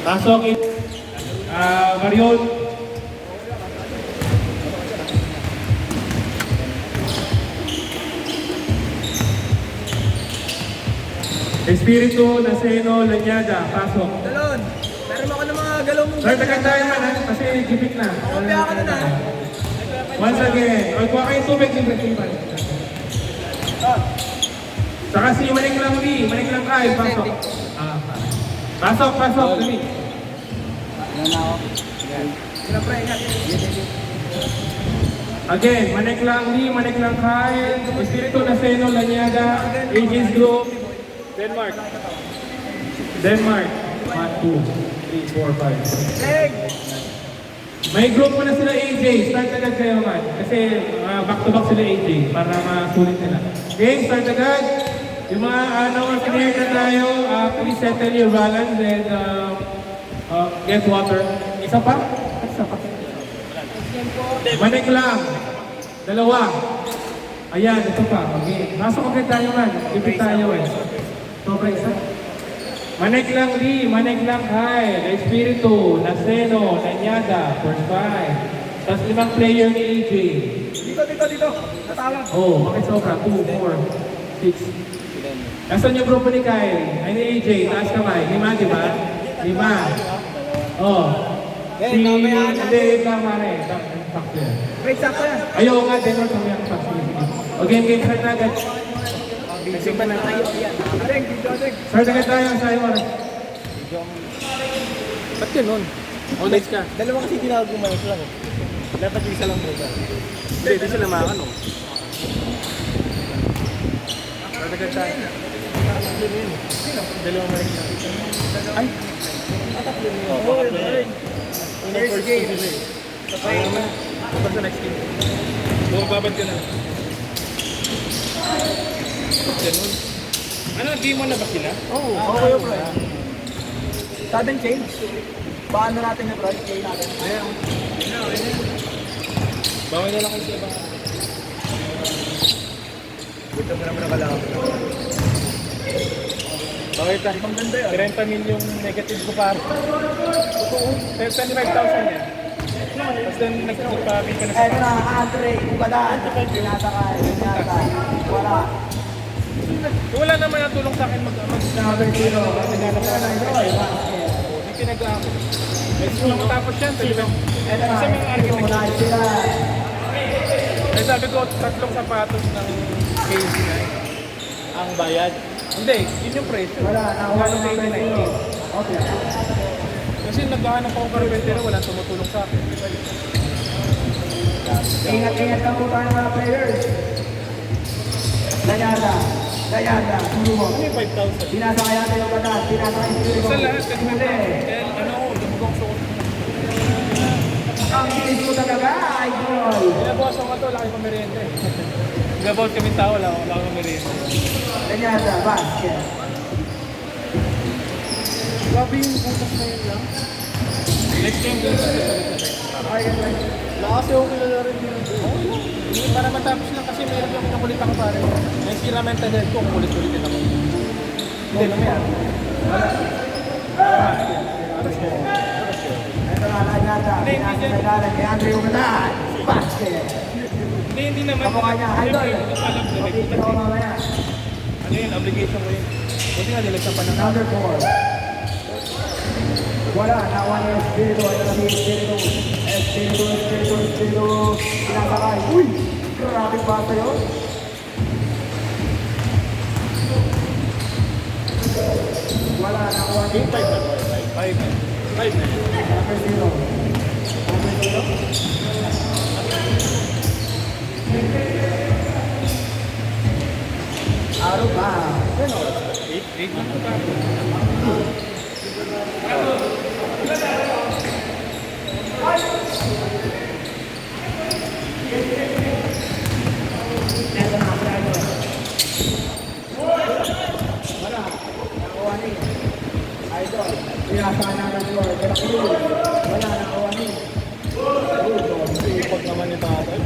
Pasok. Marion. Espiritu, Naseno, Lanyada, pasok. Talon, meron ako ng mga galaw mong Sir, tagan tayo man ha, kasi gipit na. Kopya ka na na. Once again, o kuha kayong tubig yung breakfast. Saka si Maning lang Lee, Maning lang Kyle, pasok. Pasok, pasok, dali. Pinapre, ingat. Again, Maning lang Lee, Maning lang Kyle, Espiritu, Naseno, Lanyada, Aegis Group, Denmark. 1, 2, 3, 4, 5. Leg! May group mo na sila AJ, start agad kayo man. Kasi back to back sila AJ para masulit nila. Okay, start agad. Yung mga clear na tayo, please settle your balance and get water. Isa pa? Isa pa. Manik lang. 2. Ayan, ito pa. Okay. Masok agad tayo man. Ipit tayo eh. Sobra isa. Manik lang Lee, Manik lang Kyle, Espiritu, Naseno, Lanyada, first 5. Tapos 5 player ni AJ. Dito. Natawag. Oh, bakit sobra? 2, 4, 6. Nasaan yung grupo ni Kyle? Ay ni AJ, taas kamay. 5, di ba? 5. Oh. Hindi, tama na eh. Break up yan. Ayaw nga, Denver, kami ang pass. Okay, game start na agad. Kasi pa na tayo yan. Adeng, dito. Start agad tayo sa iyo. Ba't ganun? Honest ka. Dalawa kasi tinawag yung mayos lang eh. Dapat isa lang bro. Hindi, di sila makano. Ba't agad tayo? Dalawang mayos lang. Ay! Oo, first game. Sabay naman. Sabay sa next game. Bumababad ka na. Ba't ganun? Ano, di mo na ba sila? Oo, okay bro. Sudden change. Paano natin na bro? Change natin. Ayan. Bawal na lang kayo sila ba? Buta mo naman nakalaman. Bakit tayo? Ang ganda yun. 30 million negative ko para. Totoo. 25,000 yan. Tapos then nagpapabi ka na sa Eto na, Andre, Kubadan, Pinasakay, Pinyata, wala. wala naman ang tulong sa akin Number 0, Naghanap ka na. Hindi pinag-aako. Kung matapos yan, pwede ba? Eto na, Kasi may argument. Kubadan, sila. Eh sabi ko, 3 sapatos ng KC na ang bayad. Hindi, yun yung presyo. Wala, nakuha Gano'n ng number 0. 80-90. Okay. Kasi naghahanap ako karwentero, wala tumutulong sa akin. Ingat-ingat lang po tayo mga players. Dayada, turo mo. Ano yung 5,000? Pinasakay natin yung Kubadan, pinasakay yung Sa Kubadan. lahat, kasi Hindi. ano, lumugong suot. Ang bilis mo talaga, idol. Pinabawasan ko ito, laki pa merienda eh. Nagabawat kami tao, wala akong merienda. Dayada, basket. Grabe yung butas na yun lang. Next game, doon sa Okay, okay. Kasi ako kilala rin yun. Hindi para matapos lang kasi meron yung nakulit ako pare. May sira mental health ko kung ulit-ulitin ako. Hindi lang yan. Ito na, Dayada, pinasakay natin kay Andre Kubadan. Basket. Hindi naman. Kamukha niya, idol. Hindi ko alam na may Makikita ko mamaya. ano yun, obligation ko yun. Buti nga nilagyan pa ng Number 4. Wala, nakuha niya yung Espiritu. Ito na si Espiritu. Pinasakay. Uy! Grabe bata yun. Wala, nakuha niya. 5 na to. 5 na yun. Number 0. Number 0. Aruba. Ano? 8 na to. Ito na, Brado. Wala, nakuha niya. Idol. Pinasakay natin yun. Wala, nakuha niya. Ipag naman yung tatay.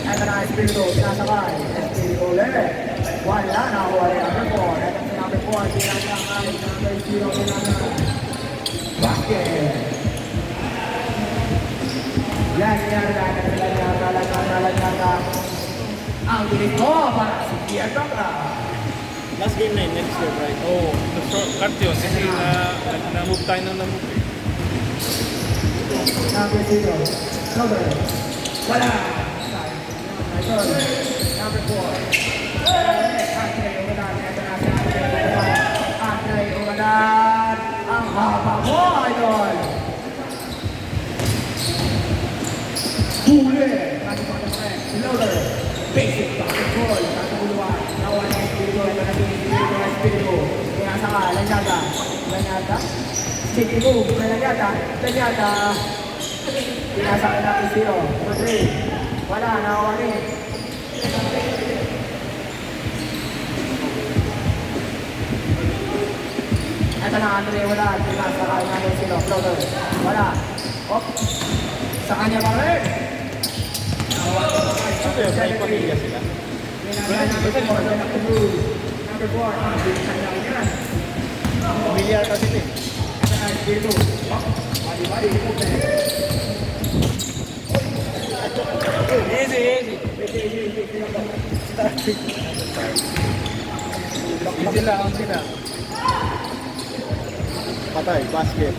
Ito na, Espiritu. Pinasakay. Espiritu ulit. Wala, nakuha niya. Number 4. Ito si number 4, tinatangay. Number 0, tinatangay. Basket. Lanyada. Ang bilis mo para si Kia Tokra. Last game na yun, next year, right? Oo, short cut yun kasi na-move tayo ng na-move eh. Number 0, Cover. Wala. Number 4. Andre Umadan. Ang haba mo, idol. Huli. Loader. Basic basketball. Kataguluan. Nawan ng espiritu. Espiritu. Pinasa ka. Lanyada. City move. Lanyada. Pinasa ka natin 0. 3. Wala. Nawan eh. Ito na Andre. Wala. Pinasa ka natin 0. Loader. Wala. Op. Sa kanya pa rin. Ito yun, may pamilya sila. Number 4. Pamilya kasi ito eh. Easy. Easy lang sila. Patay, basket.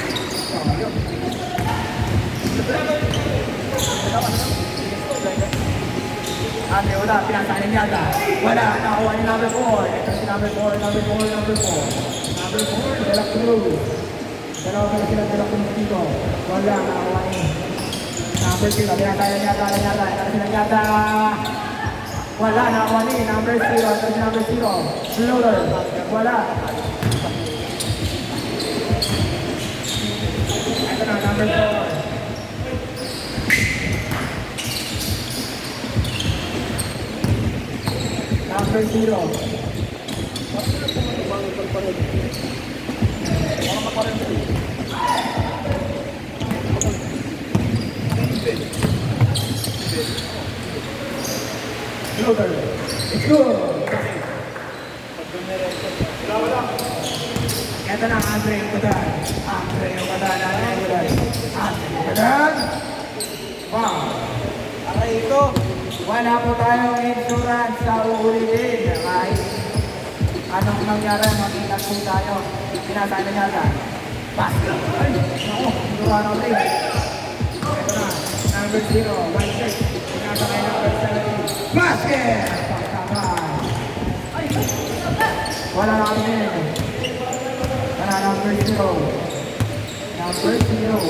Andre, wala. Pinasanin yata. Wala. Nakakuha ni number 4. Ito si number 4. Number 4. Delak Cruz. Dalawa pala sila Delak Cruz dito. Wala. Nakakuha ni number 0. Pinasanin yata. Ito sila yata. Wala. Nakakuha ni number 0. Ito si number 0. Loader. Wala. Ito na. Number 4. Number 0. Loader. It's good. Ito na Andre Umadan. Wow. Aray ito. Wala po tayong insurance sa uulitin. Kahit anong nangyari, mag-ingat po tayo. Pinasana niya ka. Basket. Ay, naku, duwa na ulit. Ito na, number 0, 1-6. Pinasa kay number 17. Basket! Pagkakas. Wala na kami. Wala number 0. Number 0.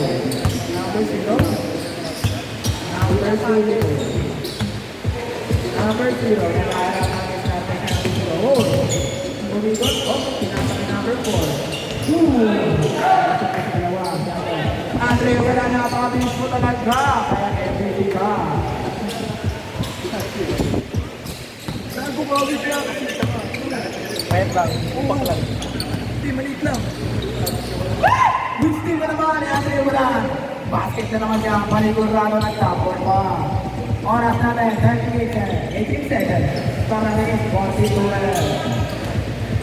Number 0, nakakala namin natin ng 0. Bumigot, pinasa kay number 4. Andre, wala na napakabilis mo talaga. Kaya MVP ka. Saan bumawis lang? Mayat lang, umpak lang. Hindi, maliit lang. Good steal ka naman ni Andre, wala. Basket na naman niya, panigurado nagtapon pa. Oras natin, 18 seconds. Para naging 42.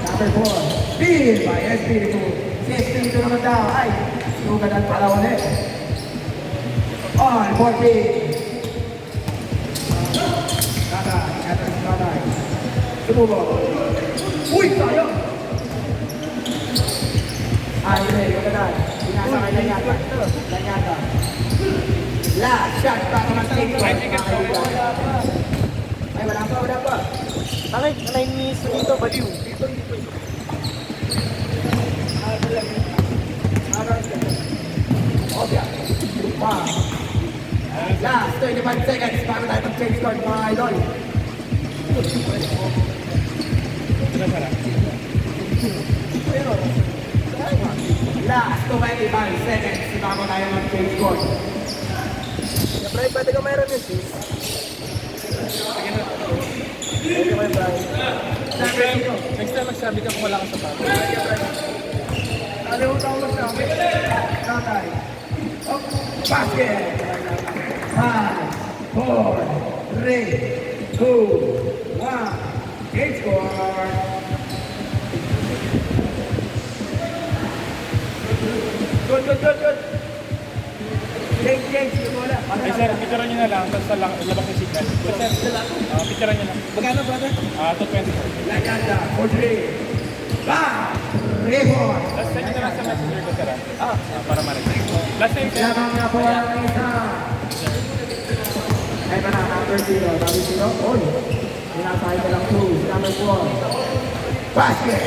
Number 4. Steal by Espiritu. Si Espiritu naman daw. Ay, sugad ang palawan eh. On 14. Tatay. Sumubo. Uy, sayang! Andre, magandang. Pinasa kay Lanyata. Last shot para mag-take point. Ay, wala pa. Bakit? 9 minutes dito, baliw. Okay. Last 25 seconds para tayo mag-change court, mga idol. Last 25 seconds bago tayo mag-change court. Siyempre, pwede ka mayroon yun, sis. Pwede ka mayroon. Next time magsabi ka kung wala kang sapatos. Ano yung tawag sa amin? Tatay. Oh, basket! 5, 4, 3, 2, 1. Change court! Good. Change. Wala. Ay sir, picturean nyo na lang, tapos sa labas ng signal. Sir, picturean nyo lang. Magkano, brother? 220. Laganda, 4-3. Ba! Report! Last time nyo na lang sa messenger ko sir. Para marinig. Last time sir. Lamang na po ang isa. Ay pa na, number 0. Number 0. Oy! Pinasahin ka lang 2. Number 4. Basket!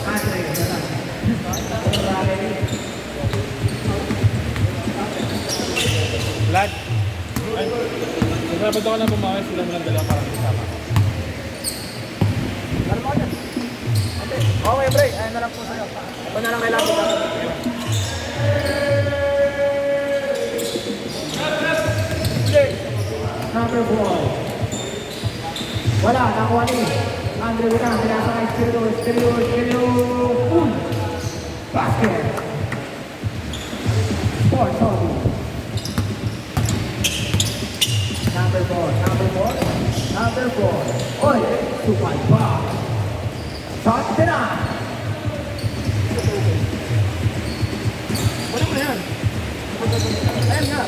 Andre, wala. Lad. Ay, masarapad ako na bumawi sila mo ng dalawa parang kasama. Ano mo yan? Okay, break. Ayun na lang po sa'yo. Ito na lang kailangan ko. Number 4. Wala, nakuha ni Andre Butang. Pinasakay stereo. Basket. Sports hobby. Number 4. Oy, super pa. Shot na. Wala mo na yan. Ayan nga.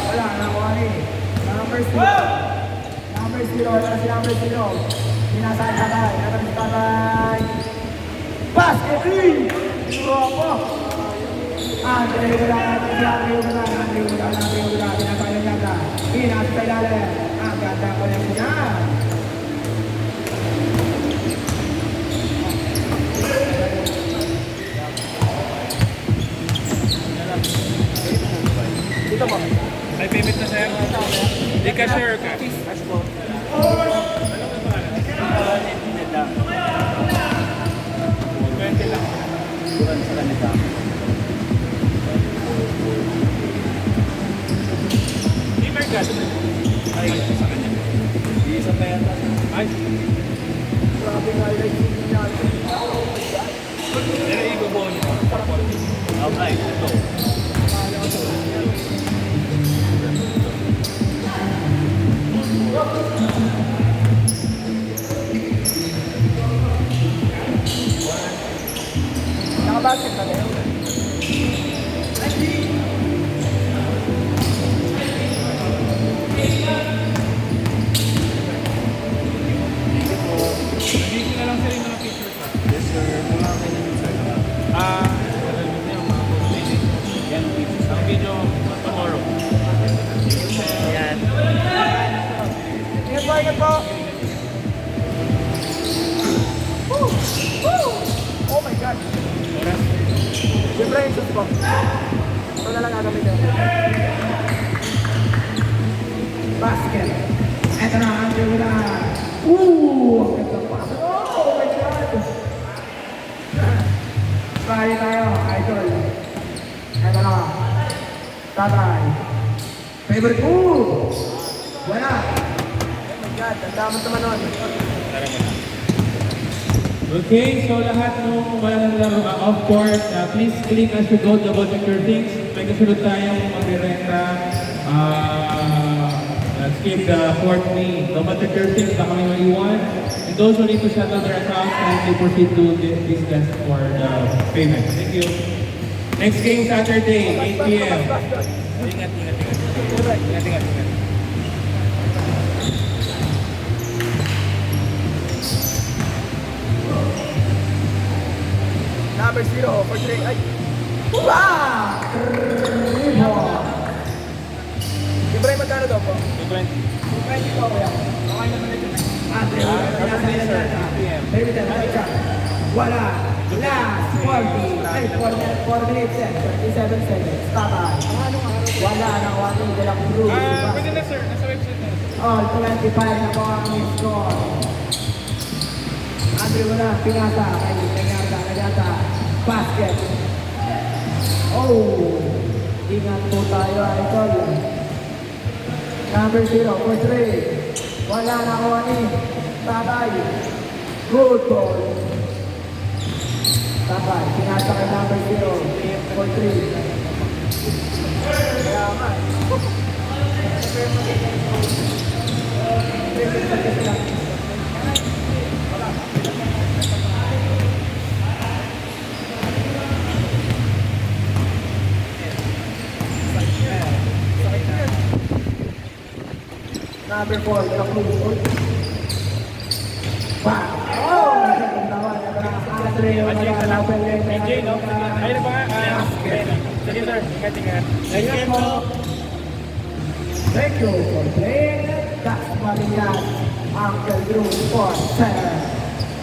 Wala, nakuha ni Number 0. Wala si number 0. Pinasakay tatay. Basket ring! Ropo! Andre Butang. Pinasakay niya ka. Pinasakay ilalim. Ang ganda ko lang niya. Dito po. May payment na sir. Di ka sure ka. Cash po. $20 lang. Di Mercat. Ay, sa kanya. Isa pa yan. Ay, Grabe nga yung niya. pero ibubuo niyo. Okay, ito. Nakabasket na rin. Nandito na lang sir yung mga pictures ha. Yes, sir. Wala ka na yung sir. Alam niyo yung mga photos. Yan, pictures. Ang video tomorrow. Yan. Ingat po. Woo! Oh my God. Oras. Siyempre yung shoot po. Ito na lang gagamitin. Basket. Ito na, Andre Butang. Ang ganda pa. Oh my God. Try tayo, idol. Ito na. Tatay. Favorite move. Wala. Oh my God, ang damot naman nun. Tara mo na. Okay, so lahat nung wala na laro off court, please click as you go, double check your things. May kasunod tayong mag-renta. Skip the fourth knee. Double check your things, baka may maiwan. And those who need to settle their accounts, kindly proceed to this desk for the payment. Thank you. Next game Saturday, 8 p.m. Ingat. Number 0 for 3. Ay! Wow! Ibrahim, magkano daw po? 220. 20 po kuya. Okay naman ito. Andre, baby, wala. Last 40. Ay, 48 seconds. 37 seconds. Tatay. Wala na 1 de la Cruz. Pwede na sir, nasa website na. All 25 na po ang score. Andre, wala. Pinasa. Ay, nagata. Basket. Oh! Ingat po tayo, idol. Number 0 for 3. Wala na ko ni Tatay. Good ball. Tatay, pinasa kay number 0 for 3. nga. Number 4, the close. Wow! Oh! AJ, no? Ayun pa nga. Sige sir, tingnan. Thank you. Thank you for playing. That's Balian, Uncle Drew Sports Center.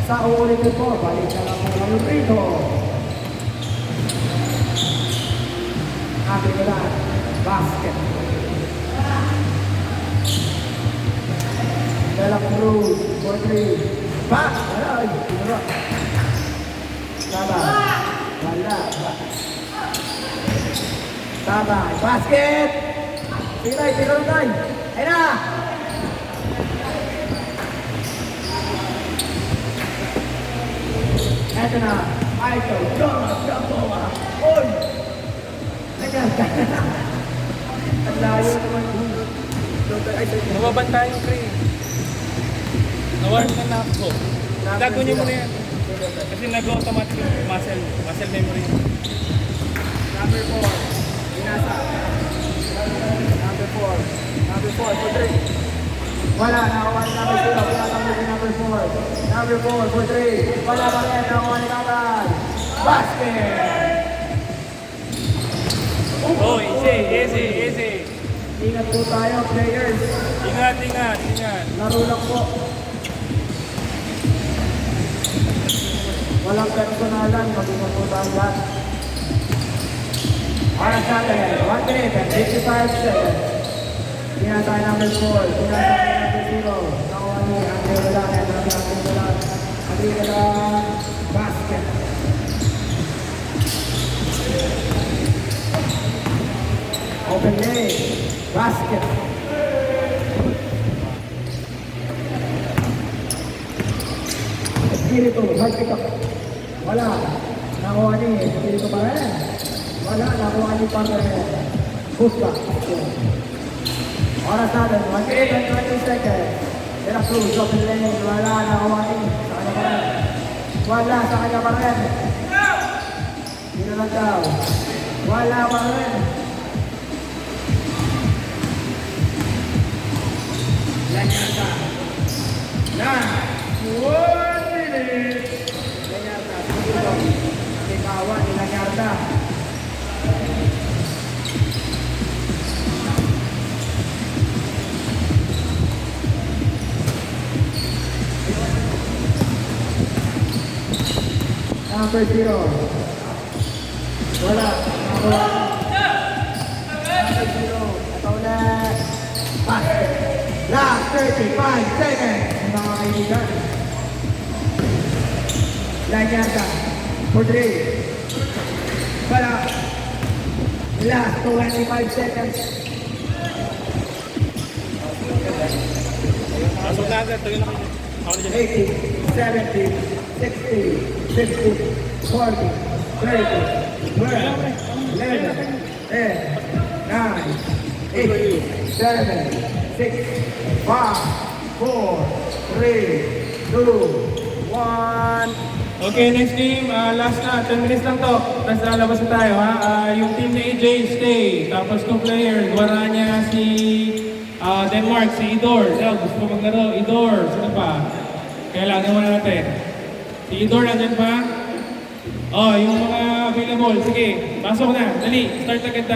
Sa ulitin po, balik na lang po ng Rito. Ating ulan, basket. Dalang Cruz, 4-3. Back! Ay, tinuro. Tama. Wala. Tama. Basket! Tinay, tinuro tayo. Ayun na! Eto na. Michael, jumbo. Uy! Ayan. Ang layo naman. Nababanta yung crane. Nawarm na ako. Gago niyo muna yan. Kasi nag-automatic yung muscle memory. Number 4. Inasa. Number 4 for 3. Wala, nakakuha ni number 0. Pinatanggal si number 4. Number 4 for 3. Wala pa rin, nakakuha ni number. Basket! Oh, easy. Ingat po tayo, players. Ingat. Laro lang po. Walang personalan, mag-ingat po tayo lahat. Para sa atin, 1 minute and 55 seconds. Tingnan tayo number 4. Tingnan tayo number 0. Nakuha ni Andre Walan. Andre Walan. Basket. Open lane. Basket. Espiritu. Hard pick up. Wala. Nakuha ni Espiritu pa rin. Wala. Nakuha ni Parker. Pusta. Oras natin, 1 minute and 20 seconds. De La Cruz, open lane. Wala, nakuha ni. Sa kanya pa rin. Wala, sa kanya pa rin. Dito lang daw. Wala pa rin. Lanyata. Na. 1 minute. Lanyata. Siguro. Ikawa ni Lanyata. Number 0. Wala. Number 0. Ito ulit. Basket. Last 35 seconds. Mga kaibigan. Lanyata. For 3. Wala. Last 25 seconds. Pasok na agad. Tagay na kayo. Ako na dyan. 80, 70, 60, 50, 40, 30, 12, 11, 10, 9, 8, 7, 6, 5, 4, 3, 2, 1. Okay, next game, last na, 10 minutes lang to. Tapos lalabas na tayo, ha? Yung team ni AJ, stay. Tapos 2 players, wala niya si Denmark, si Idor. Gusto mo maglaro, Idor. Sino pa? Kailangan mo natin. Si Idor, nandyan pa? Oh, yung mga available. Sige, pasok na. Dali, start agad tayo.